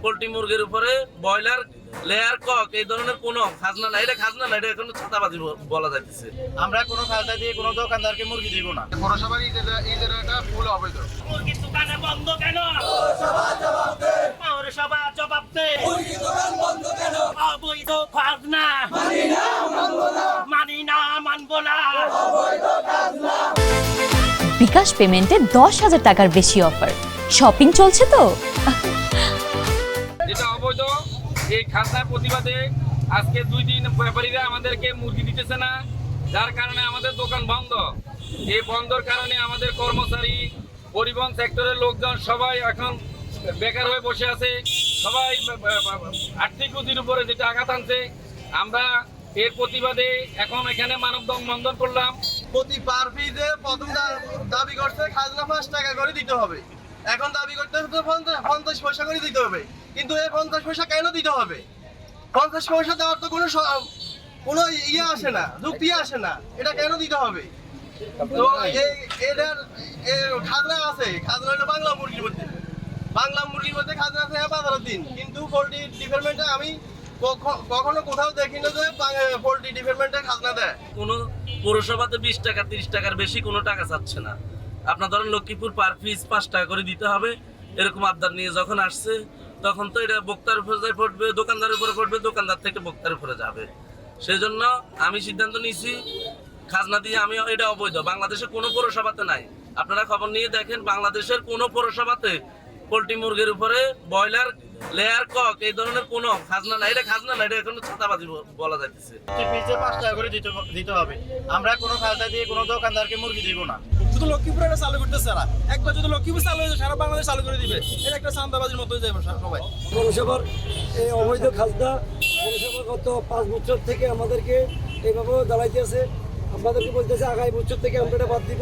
Poultry মুরগির উপরে broiler layer cock এই ধরনের কোনো খাজনা নাই। এটা খাজনা না, এটা এখন ছাতাবাজি বলা যাইতেছে। আমরা কোনো খাজনা দিয়ে কোনো দোকানদারকে মুরগি দিব না। পৌরসভার ঈদের একটা ফুল অবৈধ। মুরগির দোকানে বন্ধ কেন? পৌরসভা জবাব দে। অবৈধ খাজনা মানি না, মানবো না। বিকাশ পেমেন্টে 10,000 টাকার বেশি অফার। শপিং চলছে তো। যেটা অবৈধ, এই খাজনার প্রতিবাদে আজকে 2 দিন ব্যাপারীরা আমাদেরকে মুরগি দিতেছে না, যার কারণে আমাদের দোকান বন্ধ। এই বন্ধর কারণে আমাদের কর্মচারী, পরিবহন সেক্টরের লোকজন সবাই এখন বেকার হয়ে বসে আছে। সবাই আর্থিক রুজির উপরে যেটা আঘাত আনছে। আমরা এর প্রতিবাদে এখন এখানে মানববন্ধন করলাম। প্রতি পার পিসে প্রথম দাবি করছে খাজনা 5 টাকা করে দিতে হবে, এখন দাবি করতে 50 পয়সা করে দিতে হবে। কিন্তু এই 50 পয়সা কেন দিতে হবে? 50 পয়সা দেওয়ার তো কোনো ইয়ে আসে না, যুক্তি আসে না। এটা কেন দিতে হবে? তো এটার খাজনা আছে, খাজনা হলো বাংলা মুরগির মধ্যে খাজনা আছে 15 দিন। কিন্তু পোল্ট্রি ডিপার্টমেন্টে আমি কখনো কোথাও দেখি না যে পোল্ট্রি ডিপার্টমেন্টে খাজনা দেয়। কোনো পৌরসভাতে 20 টাকা 30 টাকার বেশি কোনো টাকা চাচ্ছে না। আপনার ধরেন লক্ষ্মীপুর পার পিস 5 টাকা করে দিতে হবে, এরকম আবদার নিয়ে যখন আসছে তখন তো এটা ভোক্তার উপরে পড়বে, দোকানদারের উপরে পড়বে, দোকানদার থেকে ভোক্তার উপরে যাবে। সেই জন্য আমি সিদ্ধান্ত নিয়েছি খাজনা দিয়ে আমি এটা অবৈধ। বাংলাদেশে কোনো পৌরসভাতে নাই। আপনারা খবর নিয়ে দেখেন, বাংলাদেশের কোনো পৌরসভাতে পোল্ট্রি মুরগির উপরে ব্রয়লার লেয়ার কক এই ধরনের কোনো খাজনা নাই। এটা খাজনা না, এটা এখন ছাতাবাজি বলা যাইতেছে। পিসে 5 টাকা করে দিতে হবে। আমরা কোনো খাজনা দিয়ে কোনো দোকানদারকে মুরগি দিব না। শুধু লক্ষ্মীপুরে এটা চালু করতেছে তারা। একবার যদি লক্ষ্মীপুর চালু হয়ে যায়, সারা বাংলাদেশ চালু করে দিবে। এটা একটা চান্দাবাজির মতো হয়ে যাবে সবাই। পৌরসভার এই অবৈধ খাজনা পৌরসভা গত 5 বছর থেকে আমাদেরকে এইভাবে দাঁড়াইতেছে। আপনাদেরকে বলতেছে আগামী বছর থেকে আমরা এটা বাদ দিব,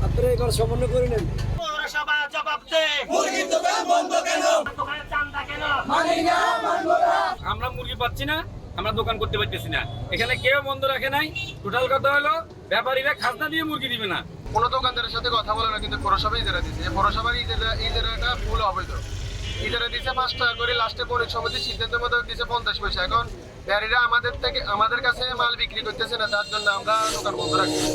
আপনারা এবার সমন্বয় করে নেন। পৌরসভা জবাব দে। মুরগির দোকান বন্ধ কেন? দোকানে চান্দা কেন? আমরা মুরগি পাচ্ছি না, আমরা দোকান করতে পারতেছি না। এখানে কেউ বন্ধ রাখে নাই। টোটাল কথা হলো ব্যাপারীরা খাজনা দিয়ে মুরগি দিবে না। কোনো দোকানদারের সাথে কথা বলে না, কিন্তু পৌরসভা ইজারা দিচ্ছে। পৌরসভার ঈদের একটা ফুল অবৈধ। ইজারা দিচ্ছে 5 টাকা করে, লাস্টে পৌর সমিতির সিদ্ধান্তের মধ্যে দিচ্ছে 50 পয়সা। এখন ব্যাপারীরা আমাদের কাছে মাল বিক্রি করতেছে না, তার জন্য আমরা দোকান বন্ধ রাখছি।